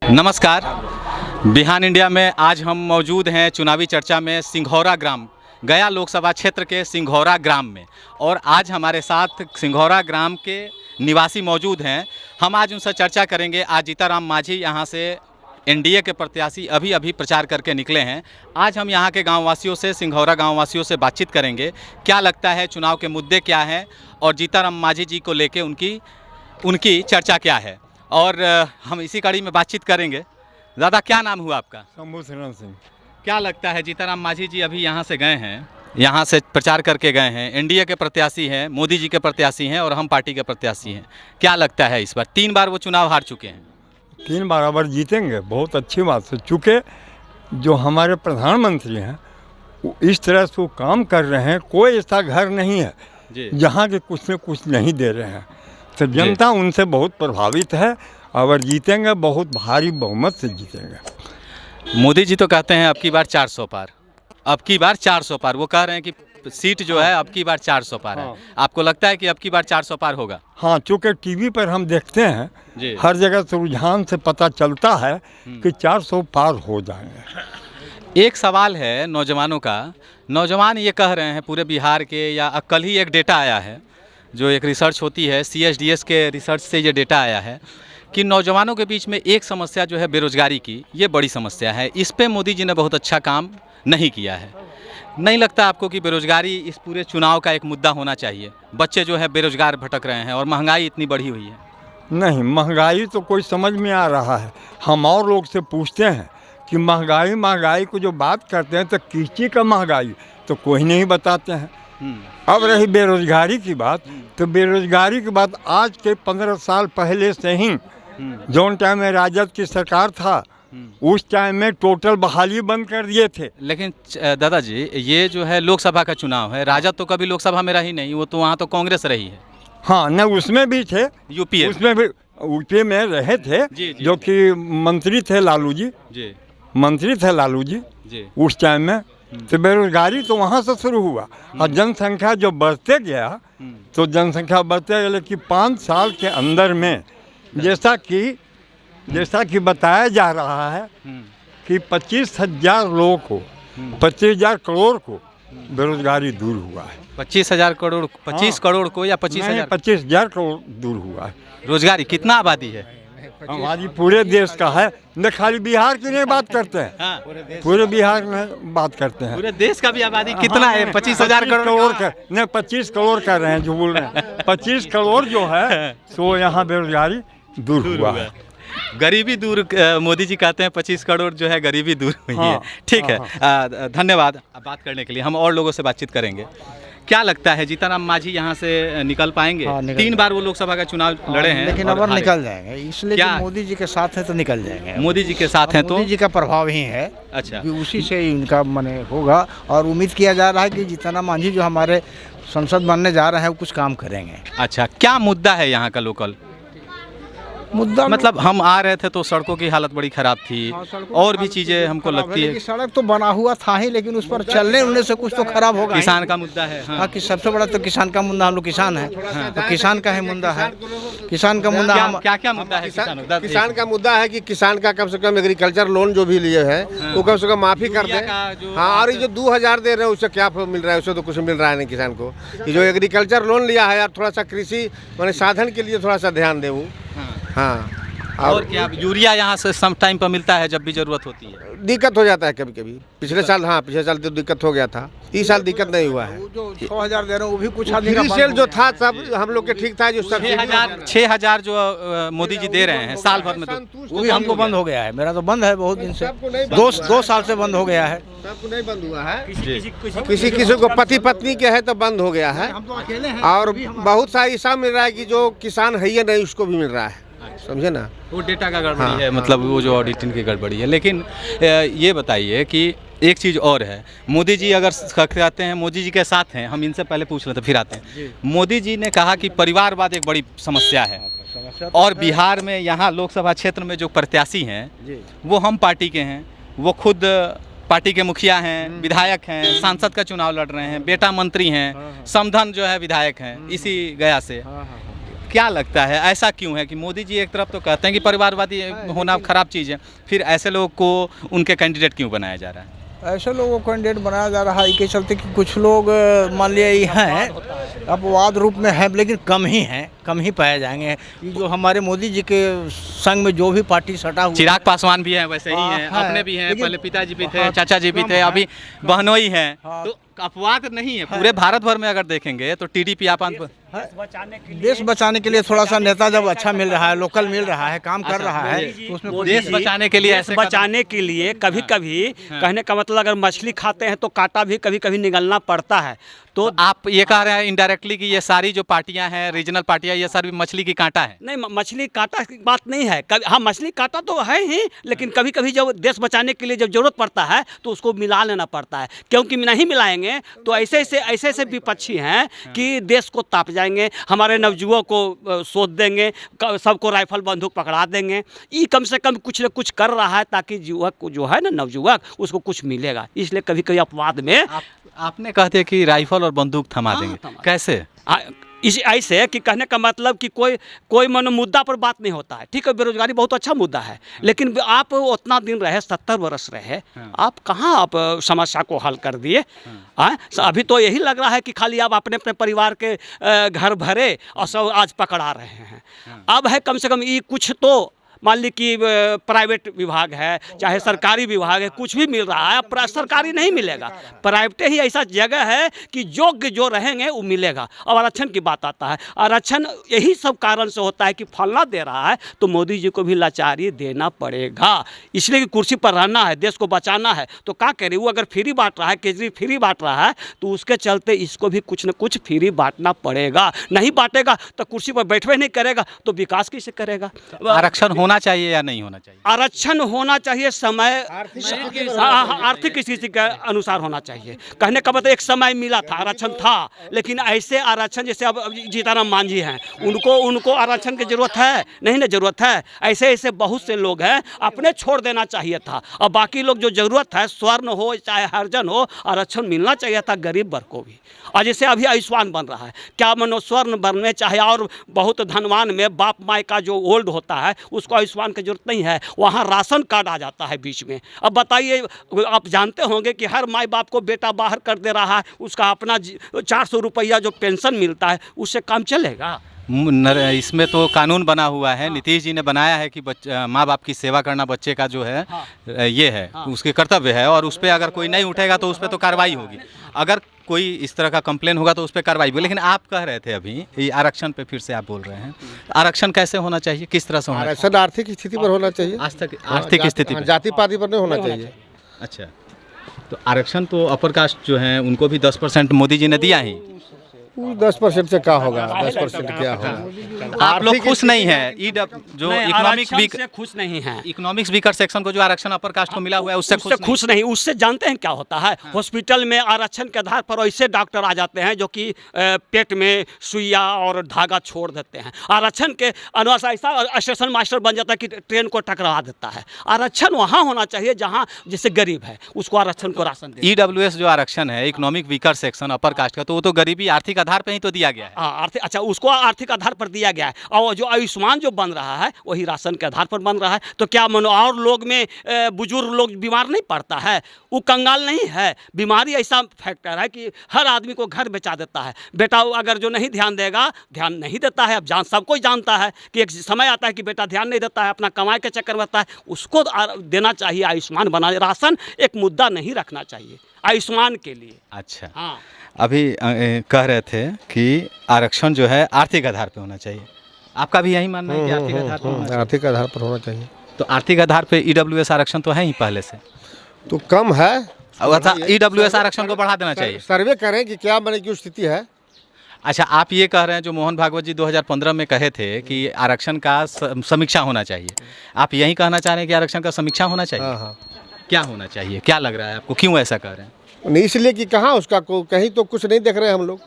नमस्कार। बिहान इंडिया में आज हम मौजूद हैं चुनावी चर्चा में सिंघौरा ग्राम, गया लोकसभा क्षेत्र के सिंघौरा ग्राम में। और आज हमारे साथ सिंघौरा ग्राम के निवासी मौजूद हैं। हम आज उनसे चर्चा करेंगे। आज जीताराम मांझी यहाँ से एनडीए के प्रत्याशी अभी प्रचार करके निकले हैं। आज हम यहाँ के गांववासियों से, सिंघौरा गांववासियों से बातचीत करेंगे। क्या लगता है, चुनाव के मुद्दे क्या हैं और जीताराम मांझी जी को लेके उनकी चर्चा क्या है, और हम इसी कड़ी में बातचीत करेंगे। दादा, क्या नाम हुआ आपका? शंभू शरण सिंह। क्या लगता है, जीताराम मांझी जी अभी यहाँ से गए हैं, यहाँ से प्रचार करके गए हैं, एनडीए के प्रत्याशी हैं, मोदी जी के प्रत्याशी हैं और हम पार्टी के प्रत्याशी हैं। क्या लगता है इस बार? 3 बार वो चुनाव हार चुके हैं। 3 बराबर जीतेंगे, बहुत अच्छी बात है। चूँकि जो हमारे प्रधानमंत्री हैं वो इस तरह से वो काम कर रहे हैं, कोई ऐसा घर नहीं है जहाँ के कुछ न कुछ नहीं दे रहे हैं। तो जनता उनसे बहुत प्रभावित है और जीतेंगे, बहुत भारी बहुमत से जीतेंगे। मोदी जी तो कहते हैं अब की बार 400 पार, अब की बार 400 पार। वो कह रहे हैं कि सीट जो है अब की बार 400 पार है। आपको लगता है कि अब की बार 400 पार होगा? हाँ, चूँकि टीवी पर हम देखते हैं, हर जगह से रुझान से पता चलता है कि 400 पार हो जाएंगे। एक सवाल है नौजवानों का। नौजवान ये कह रहे हैं पूरे बिहार के, या कल ही एक डेटा आया है, जो एक रिसर्च होती है CSDS के रिसर्च से ये डेटा आया है कि नौजवानों के बीच में एक समस्या जो है बेरोजगारी की, ये बड़ी समस्या है। इस पे मोदी जी ने बहुत अच्छा काम नहीं किया है। नहीं लगता आपको कि बेरोजगारी इस पूरे चुनाव का एक मुद्दा होना चाहिए? बच्चे जो है बेरोजगार भटक रहे हैं और महंगाई इतनी बढ़ी हुई है। नहीं, महंगाई तो कोई समझ में आ रहा है। हम और लोग से पूछते हैं कि महंगाई को जो बात करते हैं तो किसी का महंगाई तो कोई नहीं बताते हैं। अब रही बेरोजगारी की बात, तो बेरोजगारी की बात आज के 15 साल पहले से ही, जो टाइम में राजद की सरकार था उस टाइम में टोटल बहाली बंद कर दिए थे। लेकिन दादा जी, ये जो है लोकसभा का चुनाव है, राजद तो कभी लोकसभा में रही नहीं, वो तो वहाँ तो कांग्रेस रही है। हाँ, न उसमें भी थे, यूपी उसमें भी यूपी में रहे थे। जो कि मंत्री थे लालू जी, मंत्री थे लालू जी उस टाइम में। तो बेरोजगारी तो वहाँ से शुरू हुआ और जनसंख्या जो बढ़ते गया, तो जनसंख्या बढ़ते गया। लेकिन 5 साल के अंदर में जैसा कि बताया जा रहा है कि 25,000 लोगों को, 25,000 करोड़ को बेरोजगारी दूर हुआ है। 25,000 करोड़, 25 करोड़ को या 25,000? 25,000 करोड़ दूर हुआ है। रोजगारी कितना आबादी है? हमारी पूरे देश का है, न खाली बिहार की नहीं बात करते हैं। हाँ। पूरे बिहार में बात करते हैं। पूरे देश का भी आबादी कितना है? 25,000 करोड़ का नहीं, 25 करोड़ कर रहे हैं, जो बोल रहे हैं 25 करोड़ जो है, तो यहाँ बेरोजगारी दूर हुआ है। गरीबी दूर, मोदी जी कहते हैं 25 करोड़ जो है गरीबी दूर हुई है। ठीक है, धन्यवाद बात करने के लिए। हम और लोगों से बातचीत करेंगे। क्या लगता है, जीताराम मांझी यहाँ से निकल पाएंगे? 3 बार वो लोकसभा का चुनाव लड़े हैं, लेकिन अब निकल जाएंगे, इसलिए कि मोदी जी के साथ हैं तो निकल जाएंगे। मोदी जी के साथ हैं तो मोदी जी का प्रभाव ही है। अच्छा, कि उसी से इनका मने होगा और उम्मीद किया जा रहा है कि जीताराम मांझी जो हमारे संसद बनने जा रहे हैं वो कुछ काम करेंगे। अच्छा, क्या मुद्दा है यहाँ का लोकल मुद्दा? मतलब हम आ रहे थे तो सड़कों की हालत बड़ी ख़राब थी, और भी चीज़ें हमको लगती है। सड़क तो बना हुआ था ही, लेकिन उस पर चलने उड़ने से कुछ तो खराब होगा। किसान का मुद्दा है। हाँ, कि सबसे बड़ा तो किसान का मुद्दा, हम लोग किसान हैं। तो किसान का ही मुद्दा है। किसान का मुद्दा क्या मुद्दा है? किसान का मुद्दा है कि किसान का कम से कम एग्रीकल्चर लोन जो भी लिए हैं वो कम से कम माफ़ी कर दें। हाँ, और ये जो 2,000 दे रहे हैं उससे क्या मिल रहा है? उससे तो कुछ मिल रहा है नहीं किसान को। ये जो एग्रीकल्चर लोन लिया है यार, थोड़ा सा कृषि माने साधन के लिए थोड़ा सा ध्यान दे वो। हाँ, और क्या यूरिया यहाँ से सम टाइम पर मिलता है जब भी ज़रूरत होती है? दिक्कत हो जाता है कभी कभी। पिछले साल तो दिक्कत हो गया था, इस साल दिक्कत नहीं हुआ है। जो 6,000 दे रहे हैं वो भी कुछ फ्री सेल जो था सब हम लोग के ठीक था। जो 6,000 जो मोदी जी दे रहे हैं साल भर में, वो भी हमको बंद हो गया है। मेरा तो बंद है बहुत दिन से, 2 साल से बंद हो गया है। सबको नहीं बंद हुआ है, किसी को पति पत्नी के है तो बंद हो गया है। और बहुत सारा ऐसा मिल रहा है कि जो किसान है ही नहीं उसको भी मिल रहा है, समझे ना? वो डेटा का गड़बड़ी है, मतलब वो जो ऑडिटिंग की गड़बड़ी है। लेकिन ये बताइए कि एक चीज़ और है, मोदी जी अगर कहते हैं मोदी जी के साथ हैं, हम इनसे पहले पूछ लेते फिर आते हैं। मोदी जी ने कहा कि परिवारवाद एक बड़ी समस्या है, और बिहार में यहाँ लोकसभा क्षेत्र में जो प्रत्याशी हैं वो हम पार्टी के हैं, वो खुद पार्टी के मुखिया हैं, विधायक हैं, सांसद का चुनाव लड़ रहे हैं, बेटा मंत्री हैं, समधन जो है विधायक हैं इसी गया से। क्या लगता है ऐसा क्यों है कि मोदी जी एक तरफ तो कहते हैं कि परिवारवादी होना खराब चीज़ है, फिर ऐसे लोग को उनके कैंडिडेट क्यों बनाया जा रहा है? ऐसे लोगों को कैंडिडेट बनाया जा रहा है इसके चलते कि कुछ लोग मान लिया ये हैं अपवाद रूप में हैं, लेकिन कम ही पाए जाएंगे। ये जो हमारे मोदी जी के संग में जो भी पार्टी सटा हुआ, चिराग पासवान भी हैं, वैसे ही हैं, हाँ, अपने भी हैं, लेकिन- पहले पिताजी भी थे, हाँ, चाचा जी भी कम थे, है। अभी बहनोई हैं, हाँ। तो अपवाद नहीं है। पूरे भारत भर में अगर देखेंगे तो टीडीपी आप देश बचाने के लिए थोड़ा सा नेता जब अच्छा मिल रहा है, लोकल मिल रहा है, काम कर रहा है, तो उसमें कोई देश बचाने के लिए देश ऐसे कदम- बचाने के लिए कभी कभी कहने का मतलब अगर मछली खाते हैं तो कांटा भी कभी कभी निगलना पड़ता है। तो आप ये कह रहे हैं इनडायरेक्टली कि ये सारी जो पार्टियां हैं, रीजनल पार्टियां, ये सारी मछली की कांटा है? नहीं, मछली कांटा की बात नहीं है। कभी हाँ, मछली कांटा तो है ही, लेकिन कभी कभी जब देश बचाने के लिए जब जरूरत पड़ता है तो उसको मिला लेना पड़ता है, क्योंकि नहीं मिलाएंगे तो ऐसे विपक्षी हैं कि देश को ताप जाएंगे, हमारे नवजुवकों को सोच देंगे, सबको राइफल बंदूक पकड़ा देंगे। ये कम से कम कुछ न कुछ कर रहा है ताकि युवक को जो है ना, नवजुवक, उसको कुछ मिलेगा। इसलिए कभी कभी अपवाद में आपने कहते हैं कि राइफल और बंदूक थमा हाँ, देंगे, थमा। कैसे? इस ऐसे कि कहने का मतलब कि कोई मनो मुद्दा पर बात नहीं होता है। ठीक है, बेरोजगारी बहुत अच्छा मुद्दा है, लेकिन आप उतना दिन रहे, 70 वर्ष रहे, आप कहाँ आप समस्या को हल कर दिए? अभी तो यही लग रहा है कि खाली आप अपने अपने परिवार के घर भरे और सब आज पकड़ा रहे हैं। अब है कम से कम ये कुछ तो मान ली कि प्राइवेट विभाग है चाहे सरकारी विभाग है, कुछ भी मिल रहा है। अब सरकारी नहीं मिलेगा, प्राइवेट ही ऐसा जगह है कि योग्य जो रहेंगे वो मिलेगा। अब आरक्षण की बात आता है, आरक्षण यही सब कारण से होता है कि फलना दे रहा है तो मोदी जी को भी लाचारी देना पड़ेगा, इसलिए कि कुर्सी पर रहना है, देश को बचाना है। तो क्या करें, वो अगर फ्री बांट रहा है, केजरी फ्री बांट रहा है, तो उसके चलते इसको भी कुछ न कुछ फ्री बांटना पड़ेगा। नहीं बांटेगा तो कुर्सी पर बैठवे नहीं करेगा तो विकास कैसे करेगा? आरक्षण होना चाहिए या नहीं होना चाहिए? आरक्षण होना चाहिए समय आर्थिक स्थिति के अनुसार होना चाहिए। कहने का मतलब एक समय मिला था, आरक्षण था, लेकिन ऐसे आरक्षण जैसे अब जीताराम मांझी हैं, उनको आरक्षण की जरूरत है नहीं ना? जरूरत है। ऐसे बहुत से लोग हैं, अपने छोड़ देना चाहिए था। और बाकी लोग जो जरूरत है, स्वर्ण हो चाहे हरिजन हो, आरक्षण मिलना चाहिए था गरीब वर्ग को भी। और जैसे अभी आयुष्मान बन रहा है, क्या मनो स्वर्ण बनने चाहे और बहुत धनवान में बाप माई का जो ओल्ड होता है उसको आयुष्मान की जरूरत नहीं है, वहाँ राशन कार्ड आ जाता है बीच में। अब बताइए, आप जानते होंगे कि हर माई बाप को बेटा बाहर कर दे रहा है, उसका अपना 400 रुपया जो पेंशन मिलता है उससे काम चलेगा? इसमें तो कानून बना हुआ है, नीतीश जी ने बनाया है कि माँ बाप की सेवा करना बच्चे का जो है ये है, उसके कर्तव्य है, और उस पर अगर कोई नहीं उठेगा तो उस पर तो कार्रवाई होगी। अगर कोई इस तरह का कंप्लेन होगा तो उस पर कार्रवाई होगी। लेकिन आप कह रहे थे अभी ये आरक्षण पे फिर से आप बोल रहे हैं, आरक्षण कैसे होना चाहिए, किस तरह से होना चाहिए? आरक्षण आर्थिक स्थिति पर होना चाहिए, आर्थिक स्थिति पर, जाति पाति पर नहीं होना चाहिए। अच्छा, तो आरक्षण तो अपर कास्ट जो है उनको भी 10% मोदी जी ने दिया ही। 10% से क्या होगा, 10% क्या होगा? आप लोग खुश नहीं है? जो इकोनॉमिक से खुश नहीं है, इकोनॉमिक्स वीकर सेक्शन को जो आरक्षण अपर कास्ट को मिला हुआ है उससे खुश नहीं। उससे जानते हैं क्या होता है? हॉस्पिटल में आरक्षण के आधार पर ऐसे डॉक्टर आ जाते हैं जो कि पेट में सुइया और धागा छोड़ देते हैं। आरक्षण के अनुसार ऐसा स्टेशन मास्टर बन जाता है कि ट्रेन को टकरा देता है। आरक्षण वहाँ होना चाहिए जहाँ जैसे गरीब है उसको आरक्षण को राशन दे। EWS जो आरक्षण है, economic weaker section upper caste का, तो वो तो गरीबी आर्थिक आधार पे ही तो दिया गया है। हाँ, आर्थिक, अच्छा, उसको आर्थिक आधार पर दिया गया है। और जो आयुष्मान जो बन रहा है वही राशन के आधार पर बन रहा है। तो क्या मनो और लोग में बुजुर्ग लोग बीमार नहीं पड़ता है? वो कंगाल नहीं है। बीमारी ऐसा फैक्टर है कि हर आदमी को घर बेचा देता है। बेटा अगर जो नहीं ध्यान देगा, ध्यान नहीं देता है। अब सब कोई जानता है कि एक समय आता है कि बेटा ध्यान नहीं देता है, अपना कमाई के चक्कर में रहता है, उसको देना चाहिए। आयुष्मान बना, राशन एक मुद्दा नहीं रखना चाहिए आयुष्मान के लिए। अच्छा, हाँ, अभी कह रहे थे कि आरक्षण जो है आर्थिक आधार पे होना चाहिए, आपका भी यही मानना है कि आर्थिक आधार पर होना चाहिए? आर्थिक आधार पर होना चाहिए। तो आर्थिक आधार पे EWS आरक्षण तो है ही पहले से, तो कम है। अच्छा, EWS आरक्षण को बढ़ा देना चाहिए। सर्वे करें कि क्या बने की स्थिति है। अच्छा, आप ये कह रहे हैं जो मोहन भागवत जी 2015 में कहे थे कि आरक्षण का समीक्षा होना चाहिए, आप यही कहना चाह रहे हैं कि आरक्षण का समीक्षा होना चाहिए? हाँ। क्या होना चाहिए, क्या लग रहा है आपको, क्यों ऐसा कह रहे हैं? नहीं, इसलिए कि कहाँ उसका कहीं तो कुछ नहीं देख रहे हैं हम लोग।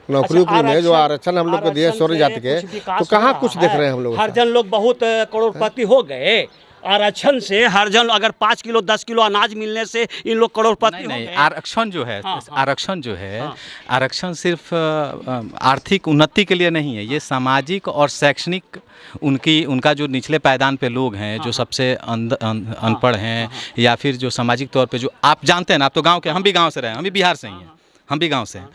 नौकरी उकरी में जो आरक्षण हम लोग को दिए सौर्य जाति के, तो कहाँ कुछ देख रहे हैं हम लोग। हरिजन लोग बहुत करोड़पति हो गए आरक्षण से हर जन अगर 5 किलो 10 किलो अनाज मिलने से इन लोग करोड़पति हो नहीं गए। आरक्षण जो है हाँ, हाँ। आरक्षण जो है हाँ। आरक्षण सिर्फ आर्थिक उन्नति के लिए नहीं है, ये सामाजिक और शैक्षणिक उनका जो निचले पायदान पे लोग हैं, जो सबसे अनपढ़ हैं या फिर जो सामाजिक तौर पे जो आप जानते हैं ना, आप तो गांव के, हम भी गांव से रहे हैं, हम भी बिहार से ही हैं, हम भी गांव से हैं,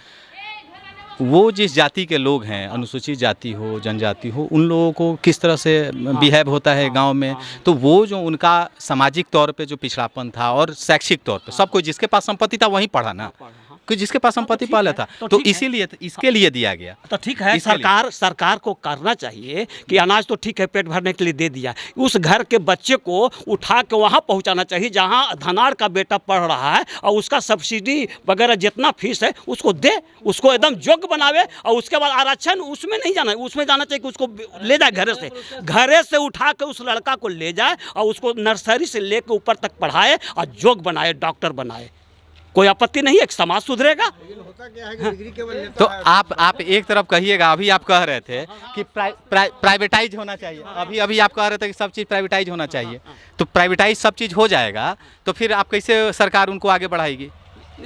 वो जिस जाति के लोग हैं, अनुसूचित जाति हो जनजाति हो, उन लोगों को किस तरह से बिहेव होता है गांव में, तो वो जो उनका सामाजिक तौर पे जो पिछड़ापन था और शैक्षिक तौर पे सब कोई जिसके पास संपत्ति था वहीं पढ़ा ना, कि जिसके पास संपत्ति पहले था, तो इसीलिए इसके लिए दिया गया। तो ठीक है, सरकार को करना चाहिए कि अनाज तो ठीक है पेट भरने के लिए दे दिया, उस घर के बच्चे को उठा के वहाँ पहुँचाना चाहिए जहाँ धनाड़ का बेटा पढ़ रहा है, और उसका सब्सिडी वगैरह जितना फीस है उसको दे, उसको एकदम योग्य बनावे, और उसके बाद आरक्षण उसमें नहीं जाना, उसमें जाना चाहिए कि उसको ले जाए घरे से उठा के उस लड़का को ले जाए और उसको नर्सरी से लेकर ऊपर तक पढ़ाए और योग्य बनाए, डॉक्टर बनाए। कोई आपत्ति नहीं है, एक समाज सुधरेगा। तो आप एक तरफ कहिएगा, अभी आप कह रहे थे कि प्राइवेटाइज होना चाहिए, अभी आप कह रहे थे कि सब चीज़ प्राइवेटाइज होना चाहिए, तो प्राइवेटाइज सब चीज़ हो जाएगा तो फिर आप कैसे सरकार उनको आगे बढ़ाएगी?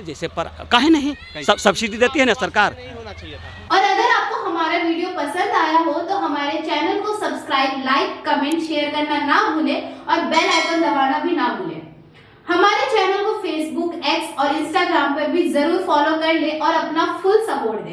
जैसे पर काहे नहीं, सब सब्सिडी देती है ना सरकार। और अगर आपको हमारा वीडियो पसंद आया हो तो हमारे चैनल को सब्सक्राइब, लाइक, कमेंट, शेयर करना ना भूलें और बेल आइकन दबाना भी ना भूलें। हमारे चैनल को फेसबुक, एक्स और इंस्टाग्राम पर भी जरूर फॉलो कर लें और अपना फुल सपोर्ट दें।